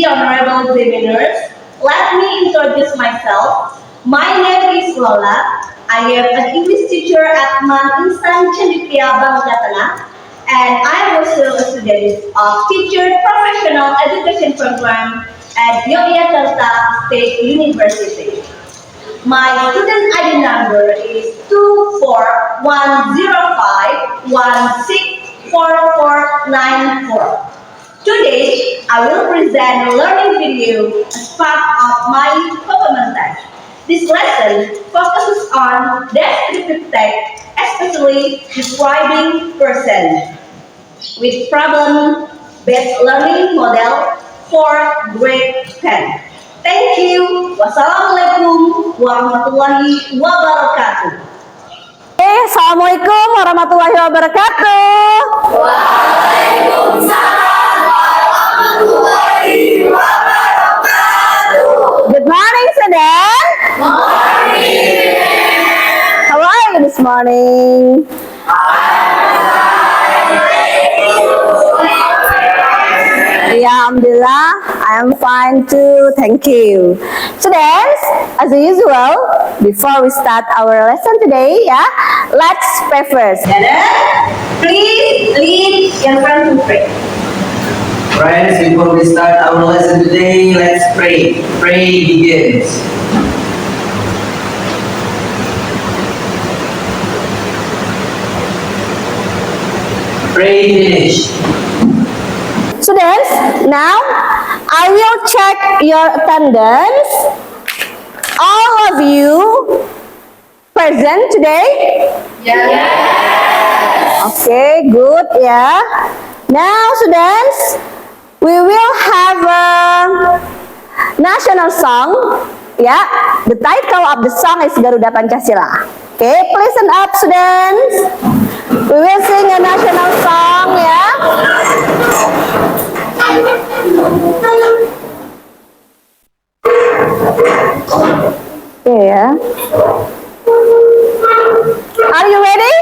honorable examiners, let me introduce myself. My name is Lola. I am an English teacher at Man Instan Cendekia Bangka Tengah, and I am also a student of Teacher Professional Education Program at Yogyakarta State University. My student ID number is 24105164494. Today, I will present a learning video as part of my performance test. This lesson focuses on descriptive text, especially describing person, with problem-based learning model for grade 10. Thank you. Wassalamualaikum warahmatullahi wabarakatuh. Assalamualaikum warahmatullahi wabarakatuh. Waalaikumsalam warahmatullahi wabarakatuh. Good morning, student. Morning. How are you this morning? Yeah, Alhamdulillah, I am fine too. Thank you. Students, as usual, before we start our lesson today, let's pray first. Please lead your friends to pray. Friends, before we start our lesson today, let's pray. Pray begins. Pray finish. Students, now I will check your attendance. All of you present today? Yes. Okay, good, yeah. Now, students, we will have a national song. Yeah, the title of the song is Garuda Pancasila. Okay, listen up, students. We will sing a national song, yeah. Okay, yeah. Are you ready?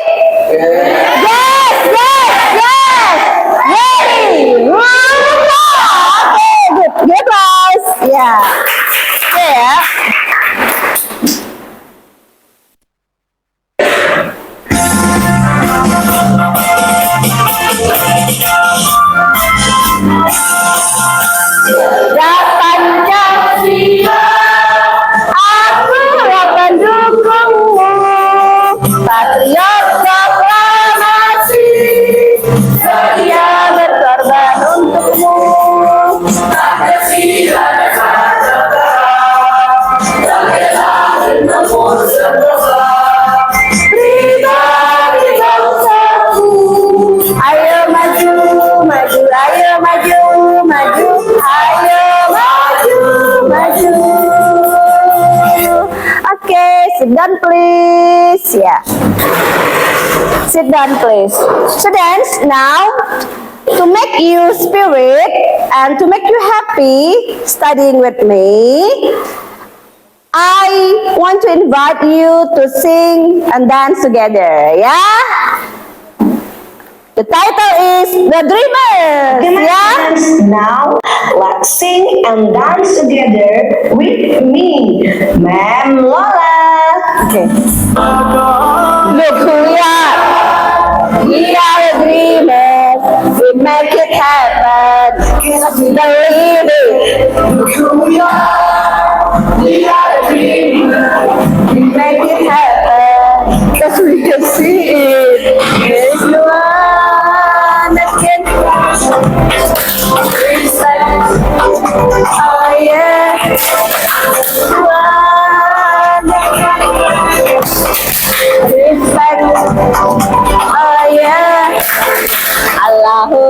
Yes, yes, yes. Ready. Okay, good. Good, guys. Yeah. Okay, yeah. Pancasila, aku akan dukungmu. Patriot proklamasi, setia berkorban untukmu. Pancasila Jakarta, bela nomor 11. Pribadi bangsaku, ayo maju, maju, ayo maju, maju, ayo maju, maju. Okay, sit down please. Yeah. Sit down please. Students, now to make you spirit and to make you happy studying with me, I want to invite you to sing and dance together, yeah? The title is The Dreamers, yeah? Now, let's sing and dance together with me, Ma'am Lola. Okay. Look who we are. We are the dreamers. We make it happen. Believe it. Look who we are. We are the dreamers. We make it happen. Cause we can see it. There's no one that can. Oh yeah. One that can. Respect. Oh yeah. Allahu.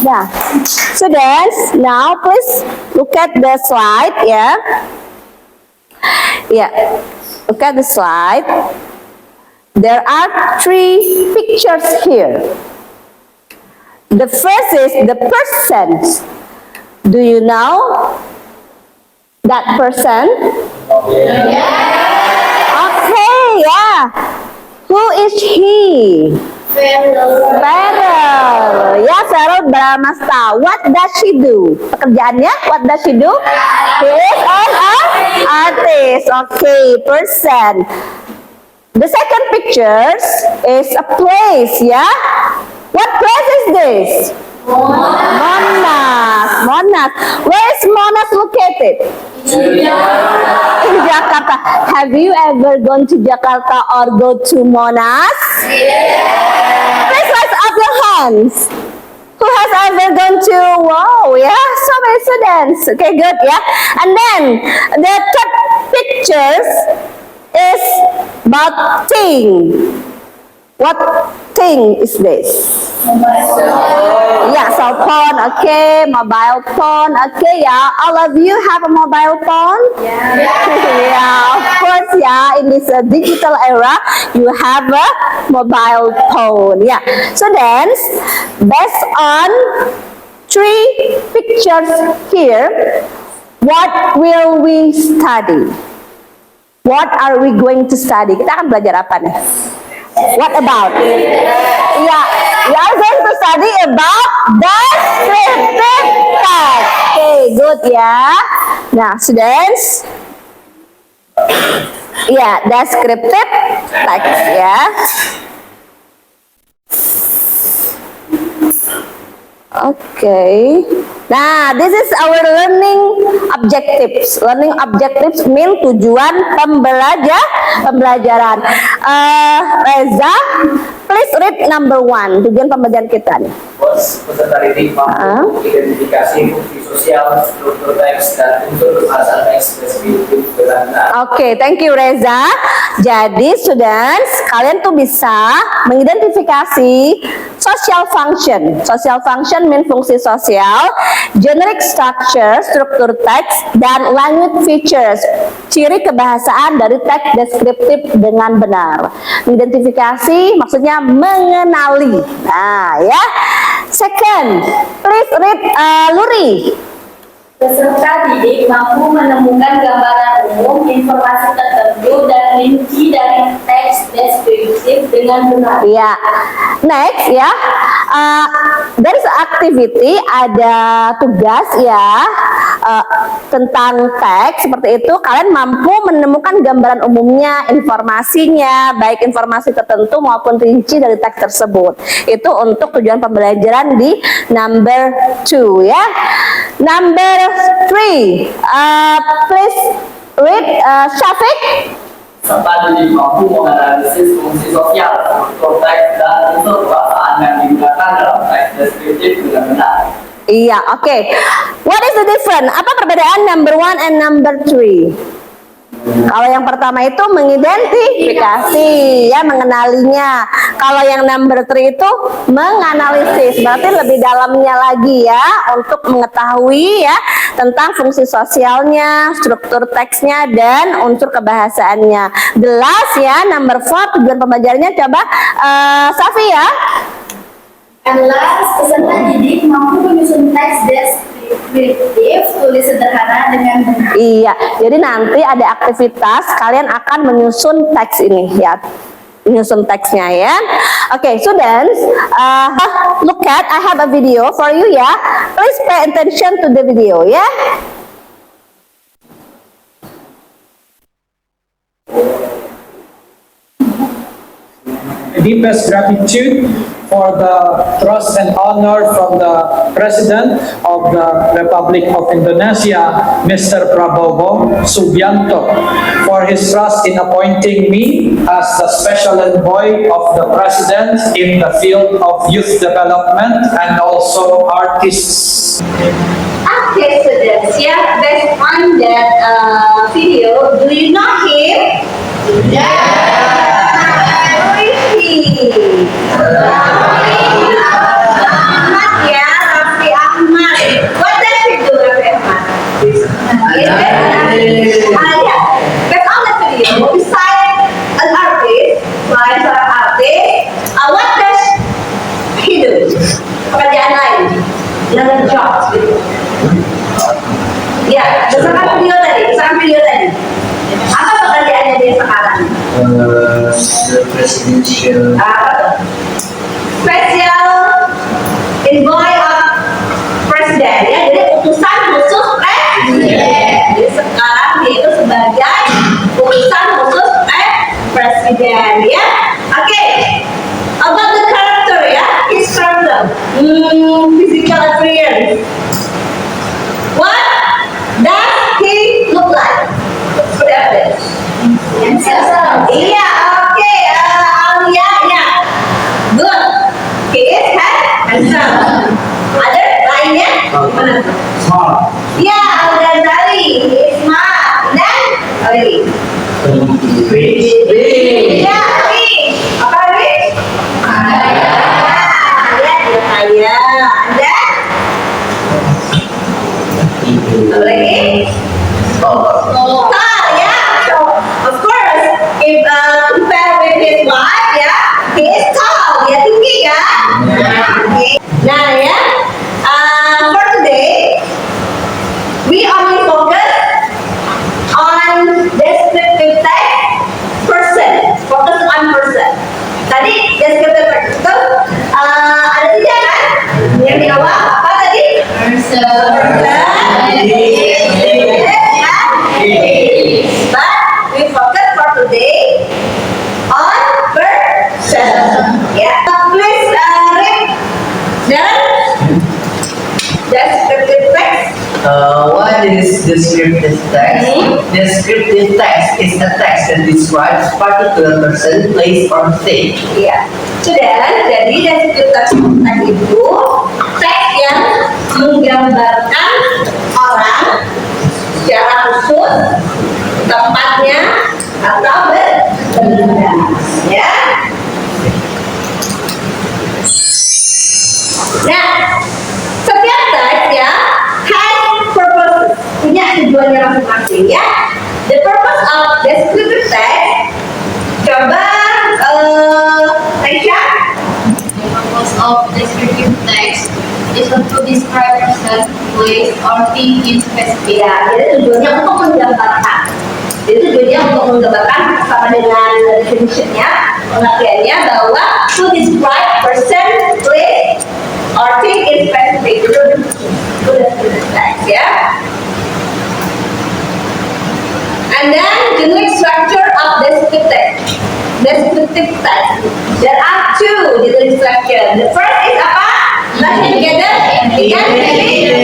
Yeah. Students, now please look at the slide, yeah. Yeah. Look at the slide. There are three pictures here. The first is the person. Do you know that person? Okay, yeah. Who is he? Farel. Ya, Farel Bramasta. What does she do? Pekerjaannya, what does she do? She is an artist. Okay, person. The second picture is a place, ya. What place is this? Monas. Monas. Where is Monas located? In Jakarta. Have you ever gone to Jakarta or go to Monas? Please raise up your hands. Who has ever gone to? Wow, yeah, so many students. Okay, good, yeah. And then the third pictures is about thing. What thing is this? Yeah, cell phone. Okay, mobile phone. Okay, yeah. All of you have a mobile phone? Yeah, of course, yeah. In this digital era, you have a mobile phone. Yeah. So then, based on 3 pictures here, what will we study? What are we going to study? Kita akan belajar apa nih? What about? Yeah, we are going to study about descriptive text. Okay, good ya. Nah, students. Yeah, descriptive text ya. Okay. Nah, this is our learning objectives. Learning objectives mean tujuan pembelajaran. Reza, please read number 1. Tujuan pembelajaran kita nih. Peserta didik mampu identifikasi fungsi sosial, struktur teks, dan unsur bahasa teks deskriptif dengan benar. Oke, thank you Reza. Jadi students, kalian tuh bisa mengidentifikasi social function. Social function mean fungsi sosial, generic structure, struktur teks, dan language features, ciri kebahasaan dari teks deskriptif dengan benar. Mengidentifikasi maksudnya mengenali. Nah, ya. Second, please read Luri. Peserta didik mampu menemukan gambaran umum, informasi tertentu, dan rinci dari teks deskriptif dengan benar. Ya, next ya, dari activity ada tugas ya tentang teks seperti itu. Kalian mampu menemukan gambaran umumnya, informasinya, baik informasi tertentu maupun rinci dari teks tersebut. Itu untuk tujuan pembelajaran di number 2 ya. Number 3, please read Syafiq. Serta didik mampu menganalisis fungsi sosial, struktur teks, dan unsur bahasaan yang digunakan dalam teks deskriptif dengan benar. Iya, oke. What is the difference? Apa perbedaan number 1 and number 3? Kalau yang pertama itu mengidentifikasi, ya, mengenalinya. Kalau yang number 3 itu menganalisis, berarti lebih dalamnya lagi ya, untuk mengetahui ya tentang fungsi sosialnya, struktur teksnya, dan unsur kebahasaannya. Jelas ya, number 4 tujuan pembelajarannya. Coba Safi ya. And last, peserta didik mampu menyusun teks deskriptif tulis sederhana dengan benar. Iya, jadi nanti ada aktivitas kalian akan menyusun teks ini ya, menyusun teksnya ya. Oke, students, look at, I have a video for you ya. Please pay attention to the video ya. Deepest gratitude for the trust and honor from the President of the Republic of Indonesia, Mr. Prabowo Subianto, for his trust in appointing me as the special envoy of the President in the field of youth development and also artists. Okay, students, yeah, based on that video, do you know him? Yeah! Who is he? Ahmad, ya, Raffi Ahmad. What does he do, Raffi Ahmad? Yeah. Based on the video, besides an artist, what does he do? Pekerjaan another job gitu. Ya, misalkan video tadi. Apa pekerjaannya dia sekarang? The presidential Apa tuh? Special envoy of presiden ya, jadi utusan khusus presiden. Jadi sekarang dia itu sebagai utusan khusus presiden ya. Oke, about the character ya, his character, physical appearance. What does he look like? Seperti apa? Iya, oke, Alia ya. Good. He is handsome. Ada lainnya? Mana? smart, Ya, Al-Ghazali. He is smart. Dan apa lagi? rich, Ya, rich. Apa rich? Kaya. Ya, dia kaya. Dan apa lagi? Tall, ya. So, of course, if compare with his wife, ya, he is tall. Dia tinggi kan? Okay. Nah, ya. For today, we only focus on descriptive text person. Focus on person. Tadi descriptive text itu ada 3 kan? Yang di awal apa tadi? But we focus for today on person. Yeah. Please read Darren. Descriptive text. What is descriptive text? Descriptive text is a text that describes particular person, place, or thing. Iya. Sudah, jadi descriptive text itu teks yang menggambarkan orang secara khusus, tempatnya atau benda. Ya. Nah, setiap teks ya has purpose, punya tujuannya masing-masing ya. The purpose of descriptive text, coba Aisyah. The purpose of descriptive text is to describe person, place, or thing in specific. Ya, jadi tujuannya untuk menggambarkan. Jadi tujuannya untuk menggambarkan sama dengan definition-nya, pengertiannya bahwa to describe person, place, or thing in specific. Itu descriptive text ya. And then generic structure of descriptive text. Descriptive text. There are 2 generic structure. The first is apa? Let's say together. Identification.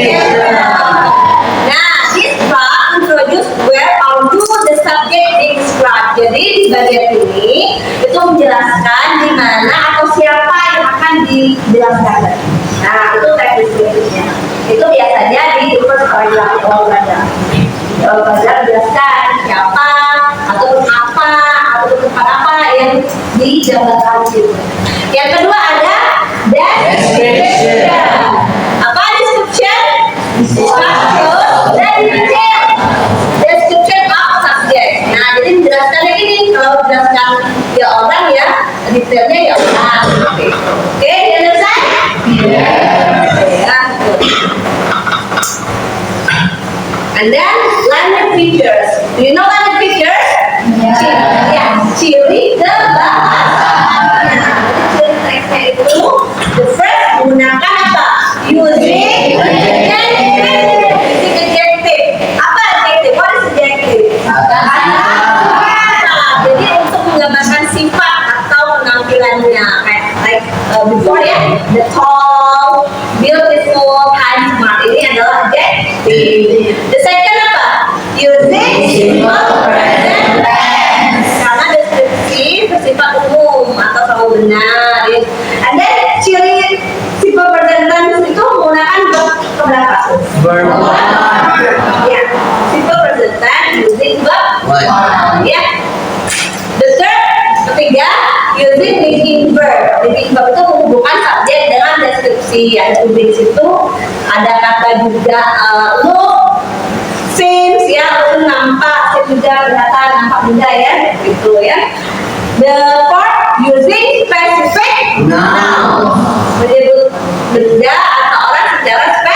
Nah, this part introduce where or do the subject being described. Jadi di bagian ini itu menjelaskan di mana atau siapa yang akan dijelaskan. Nah, itu teks deskriptifnya. Itu biasanya di first paragraph awal paragraph. Awal paragraph menjelaskan siapa atau apa atau tempat apa yang digambarkan gitu. Yang kedua ada description. Apa description? Description dan detail. Description of subject. Nah, jadi menjelaskan lagi nih, kalau menjelaskan ya orang ya, detailnya ya orang. Oke, you understand? Ya, and then language features. Do you know language features? Ya, ciri the bahasa. Ciri teksnya itu the first menggunakan apa? Using adjective. Using adjective. Apa adjective? What is adjective? Jadi untuk menggambarkan sifat atau penampilannya kayak before ya, the tall, beautiful, kind, smart. Ini adalah adjective. The second apa? Using simple present tense. Karena deskripsi bersifat umum atau selalu benar. Ya. And then ciri simple present tense itu menggunakan verb keberapa? Verb Ya, simple present tense using verb one. ya. The third, ketiga, using linking verb. Linking verb itu menghubungkan subjek dengan deskripsi. Ada di situ, ada kata juga look, seems ya, itu nampak, seems juga kelihatan, nampak juga ya, gitu ya. The fourth, using specific noun. Menyebut benda atau orang secara spesifik.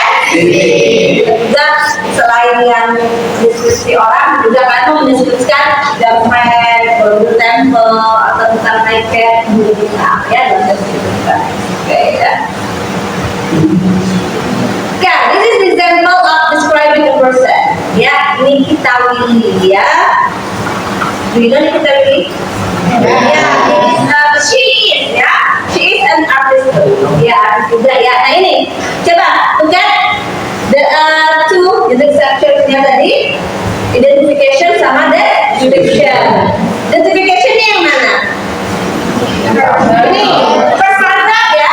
kalian diskusi orang juga kan mendiskusikan girlfriend, Golden Temple atau tentang iPad di kita ya dalam deskripsi. Oke ya. Okay, this is the example of describing a person. Ya, ini kita Willy ya. Bila ni kita Willy? Ya, she is ya. She is an artist. Ya, artis juga ya. Nah ini, coba bukan the two structure-nya tadi, identification sama description. Identification yang mana? Ini first paragraph ya.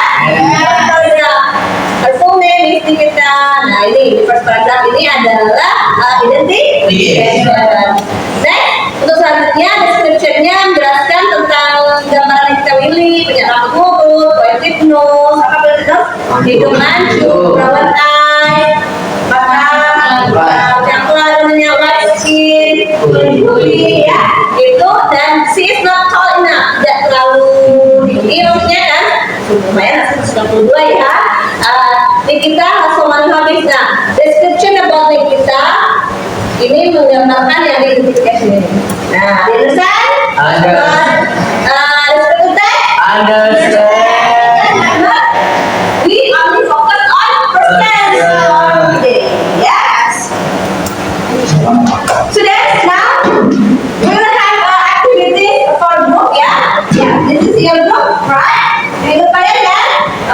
Her full name is Nikita. Nah ini di first paragraph ini adalah identification. Next, untuk selanjutnya description-nya menjelaskan tentang gambaran Nikita Willy, punya rambut lurus, pointed nose, apa begitu? Hidung mancung, brown eye, mata yang namanya white skin, kulit ya, itu dan she is not tall enough, tidak terlalu tinggi maksudnya kan? Lumayan 192 ya. Nikita langsung habis. Nah, description about Nikita ini menggambarkan yang diidentifikasi ini. Nah, understand? Understand. We only focus on persons today. Yes. So that's now we will have activities for group ya. Yeah, this is your group, right? Minggu depan ya.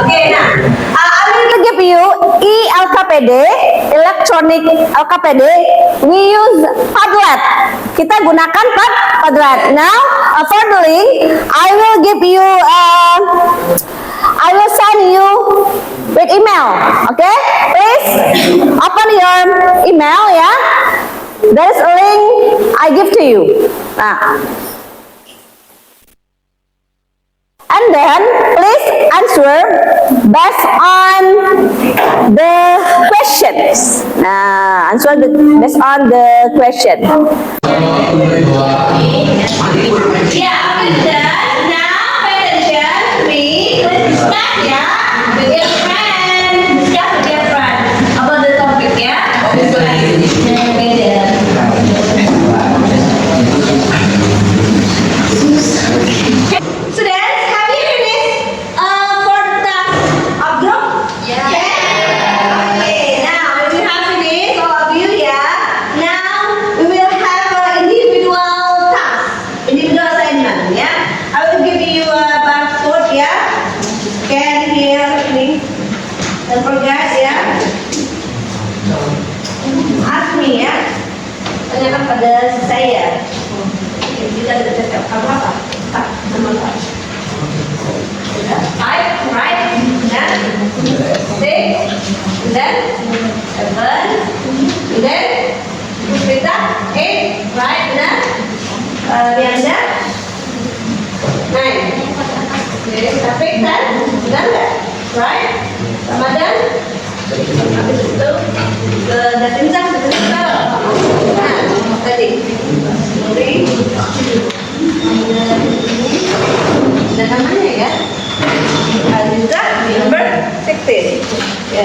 Okay, nah. I will give you e-LKPD, electronic LKPD. We use Padlet. Kita gunakan Padlet. Now, for the link, I will give you, I will send you with email. Okay? Please open your email ya. There is a link I give to you. Nah. And then please answer based on the questions. Nah, answer based on the question. Yeah, after that, now pay attention to me. Let's discuss ya. With your friend. Discuss with your friend about the topic ya. Students, have you finished for the task of group? Yeah. Okay, now if you have finished, all of you, yeah. Now we will have individual task, individual assignment, yeah. I will give you a barcode, yeah. Scan here, please. Don't forget, yeah. Ask me, ya. Tanyakan pada saya. Kita ada cakap apa? Tak, nama tak. Type, right, then 6, then 7, then kita 8, right, then Rianda 9. Okay, tapi kan sudah enggak, right? Ramadan habis itu Datinjang sebentar. Nah, tadi dan namanya ya Aziza number 16 ya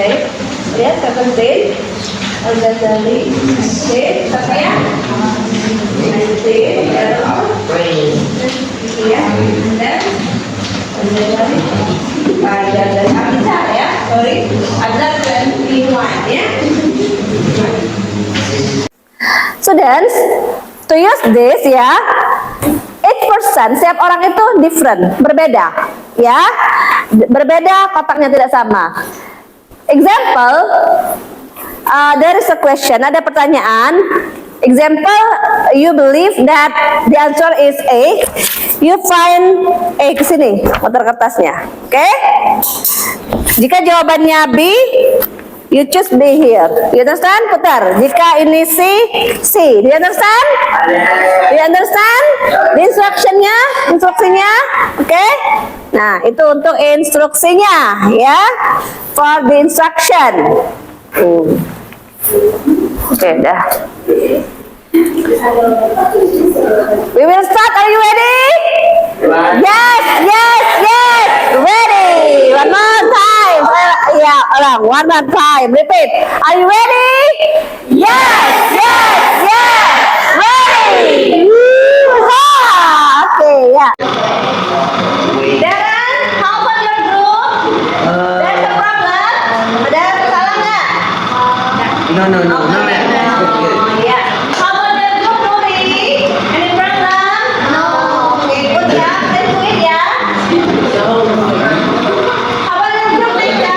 ya 17 Al-Ghazali siapa ya 19 ya dan Al-Ghazali dan Aziza ya sorry ada 21 ya. Students, to use this ya, each person, setiap orang itu different, berbeda, ya, berbeda, kotaknya tidak sama. Example, there is a question, ada pertanyaan. Example, you believe that the answer is A. You find A ke sini, motor kertasnya, oke? Jika jawabannya B, you choose B here. You understand? Putar. Jika ini C, C. Do you understand? Do you understand? The instruksinya, oke? Nah, itu untuk instruksinya, ya. For the instruction. Oke, dah. We will start. Are you ready? Yes, yes, yes. Ready. One more time. Yeah, one more time. Repeat. Are you ready? Yes, yes, yes. Ready. Woo-ha. Okay, yeah. Darren, how about your group? There's a problem? Ada masalah nggak? No, ma'am. Yeah. How about your group, Nuri? Any problem? No. Okay, good ya. Let's do it ya. How about your group, Lisa?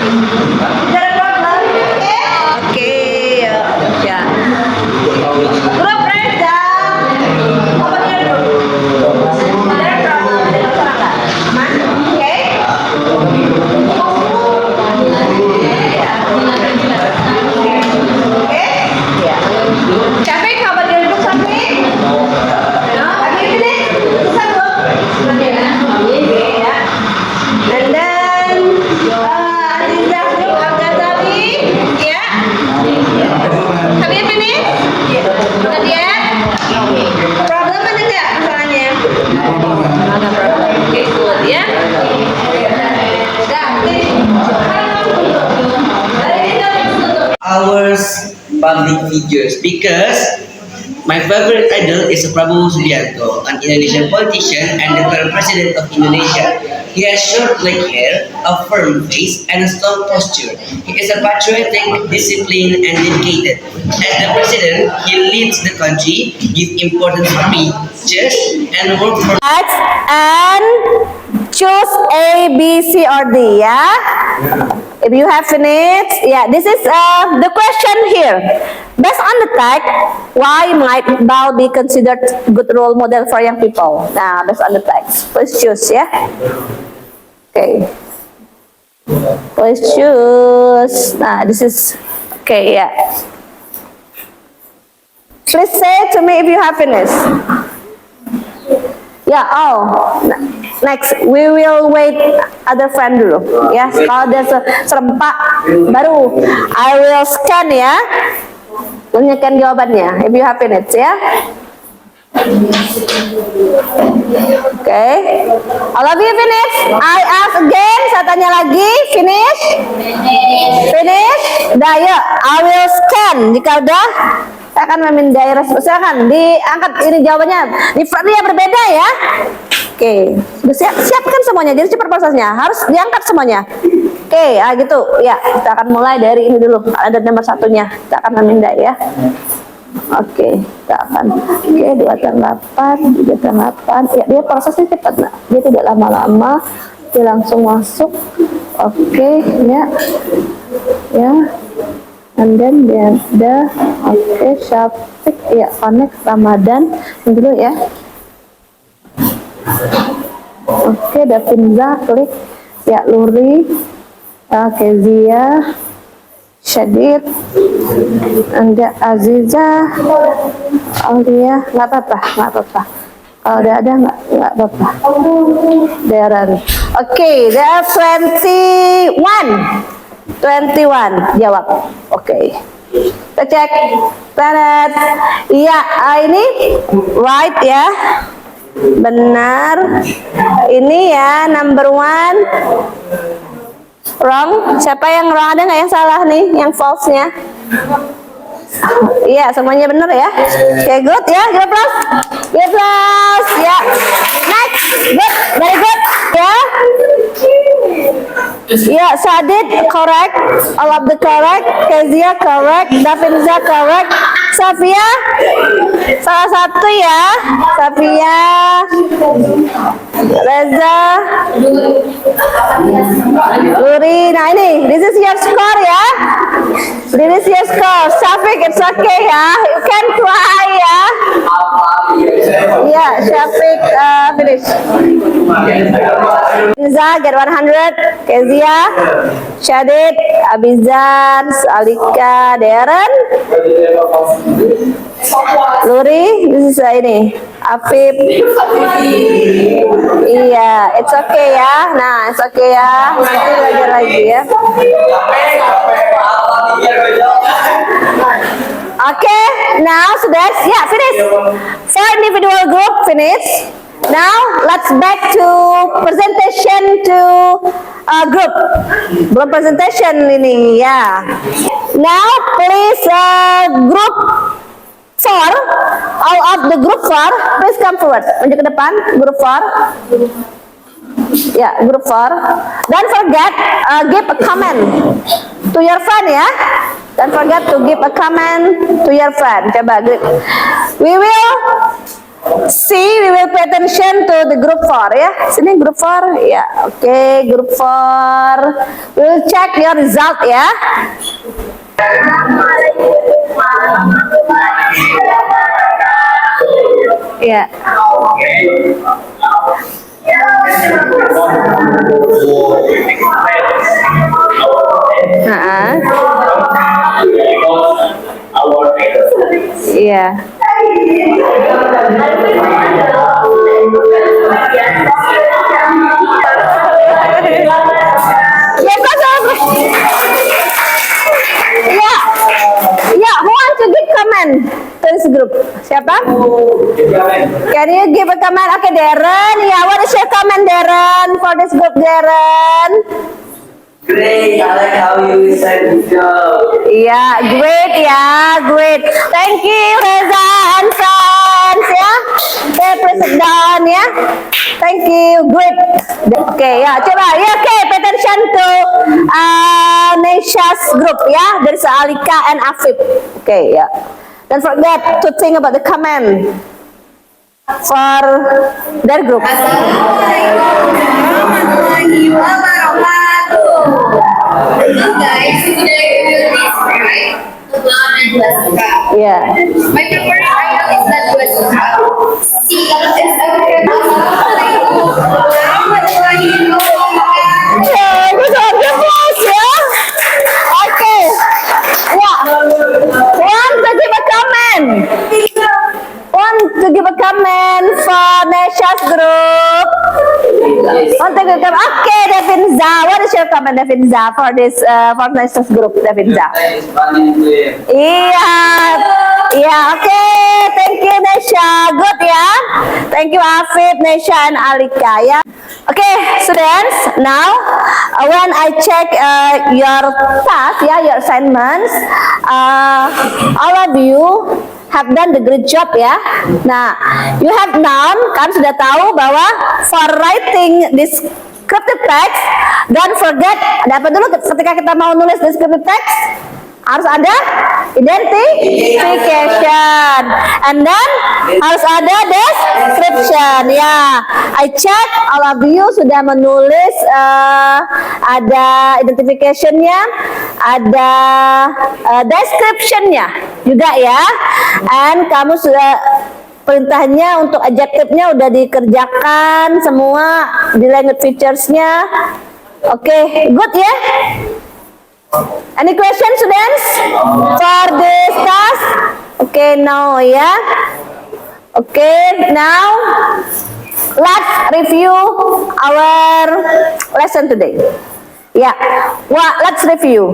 Is there a problem? Okay. Okay, yeah. Group Reza. How about your group? Is there a problem? Ada masalah nggak? Aman? Okay. Okay? Yeah. Syafiq, how about your group, Syafiq? No. Have you finished? Susah belum? Okay, yeah. And then, Aziza group, Al-Ghazali. Yeah. Have you finished? Not yet? Problem ada nggak masalahnya? Ada problem. Okay, good ya. Dah, finish. Ours public figures because my favorite idol is Prabowo Subianto, an Indonesian politician and the current president of Indonesia. He has short black hair, a firm face, and a strong posture. He is a patriotic, disciplined, and dedicated. As the president, he leads the country, gives important speeches, and works for And choose A, B, C, or D, yeah? If you have finished, yeah, this is the question here. Based on the text, why might Iqbal be considered good role model for young people? Nah, based on the text, please choose, yeah? Okay. Please choose. Nah, this is, okay, yeah. Please say to me if you have finished. Ya, next we will wait other friend dulu. Ya, kalau ada serempak baru I will scan ya. Menyekan jawabannya. If you have finished ya. Okay. All of you finish? I ask again. Saya tanya lagi. Finish? Finish? Dah ya. I will scan. Jika udah, saya akan memindai respon. Silakan diangkat ini jawabannya. Di frontnya berbeda ya. Oke. Siapkan semuanya. Jadi cepat prosesnya. Harus diangkat semuanya. Oke, gitu. Ya, kita akan mulai dari ini dulu. Ada nomor satunya. Kita akan memindai ya. Oke, kita akan 2 tambah 8, 3 tambah 8. Ya, dia prosesnya cepat, nah. Dia tidak lama-lama, dia langsung masuk. Oke, ya. Ya. And then dia ada, oke, Syafiq, ya, connect Ramadan dulu ya. Oke, Davinza, klik. Ya, Luri, Kezia, Syadid, Anda Aziza, Aulia, nggak apa-apa. Kalau udah ada nggak apa-apa. Darren. Oke, there are 21 jawab. Oke. Kita cek. Tadat. Iya, ini right ya. Benar. Ini ya number 1. Wrong. Siapa yang wrong? Ada nggak yang salah nih? Yang false-nya? Iya, semuanya benar ya. Oke, good ya. Give plus. Give plus. Ya. Next. Good. Very good. Ya. Ya, Sadid correct. All of the correct. Kezia correct. Davinza correct. Safia salah satu ya. Safia, Reza, Luri. Nah ini, this is your score ya. This is your score. Syafiq, it's okay ya. You can try ya. Ya, Syafiq finish. Inza get 100. Kezia, Syadid, Abizan, Alika, Darren, Luri, this is ini, Afif. Iya, it's okay ya. Nah, it's okay ya. Nanti belajar lagi ya. Okay, now sudah, ya finish. For individual group finish. Now let's back to presentation to group. Belum presentation ini ya. Now please group 4, all of the group 4, please come forward. Maju ke depan, group 4. Ya, group 4. Don't forget give a comment to your friend ya. Don't forget to give a comment to your friend. Coba, we will pay attention to the group 4 ya. Sini group 4 ya. Oke, group 4. We will check your result ya. Ya. Iya. Ya, who want to give comment to this group? Siapa? Can you give a comment? Okay, Darren. Yeah, what is your comment, Darren, for this group, Darren? Great, I like how you said it. Yeah, great, yeah, great. Thank you, Reza and friends, ya. Okay, please sit down, ya. Thank you, great. Okay, ya, coba, ya, okay, pay attention to Nesha's group, ya, dari Alika and Afif. Okay, ya. Don't forget to think about the comment for their group. Guys, today we will describe the clown and Jessica. Yeah. My favorite idol is that Jessica. She is a Yeah, good job, good boss, yeah. Okay. Yeah. Want to give a comment? Want to give a comment for Nesha's group? Want to give a comment? Okay, Devinza. What is your comment, Devinza, for this for Nesha's group, Devinza? That is funny to him. Iya, oke. Thank you, Nesha. Good ya. Thank you, Afif, Nesha, and Alika ya. Okay, students. Now, when I check your task, ya, your assignments, all of you have done the great job ya. Nah, you have known, kan sudah tahu bahwa for writing descriptive text, don't forget, ada apa dulu ketika kita mau nulis descriptive text? Harus ada identification, and then harus ada description. Ya, I check all of you sudah menulis, ada identification-nya, ada description-nya juga ya. And kamu sudah perintahnya untuk adjective-nya udah dikerjakan semua di language features-nya. Oke, good ya. Any questions, students, for this task? Okay, no, yeah. Okay, now let's review our lesson today. Yeah, well, let's review.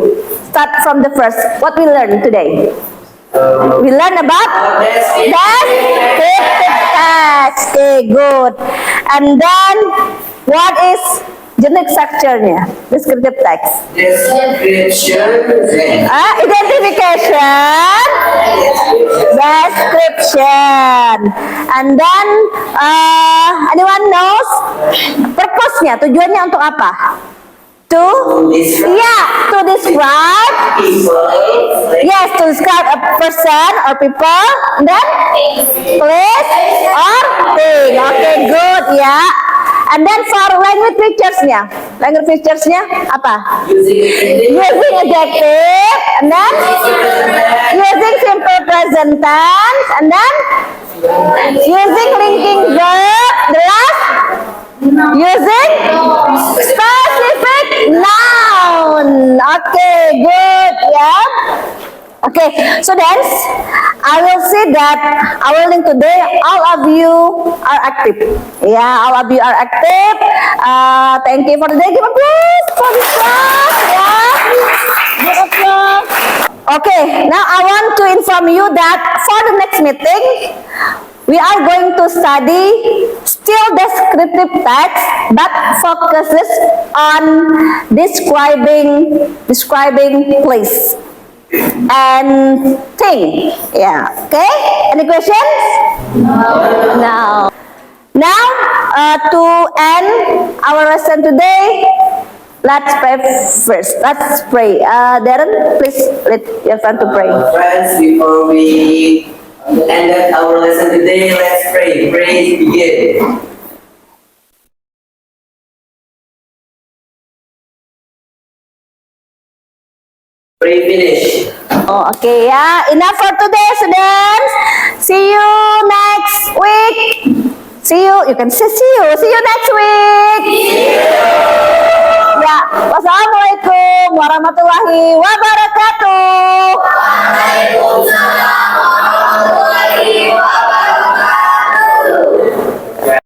Start from the first. What we learned today? We learned about descriptive text. Okay, good. And then what is generic structure-nya? Descriptive text. Description. Identification. Description. And then anyone knows purpose-nya? Tujuannya untuk apa? To describe. Yes, to describe a person or people. Then place or thing. Okay, good ya. And then for language features-nya apa? Using adjective, and then using simple present tense, and then using linking verb, the last using specific noun. Okay, good ya. Okay, students, I will say that our link today, all of you are active. Yeah, all of you are active. Thank you for today. Give applause for this class. Yeah, give applause. Okay, now I want to inform you that for the next meeting, we are going to study still descriptive text, but focuses on describing place. and think. Yeah. Okay. Any questions? No. Now, to end our lesson today, let's pray first. Let's pray. Darren, please let your friend to pray. Friends, before we end our lesson today, let's pray. Praise begin. Pray finish. Oh, okay ya. Enough for today, students. See you next week. See you. You can say see you. See you next week. Ya. Wassalamualaikum warahmatullahi wabarakatuh. Waalaikumsalam warahmatullahi wabarakatuh.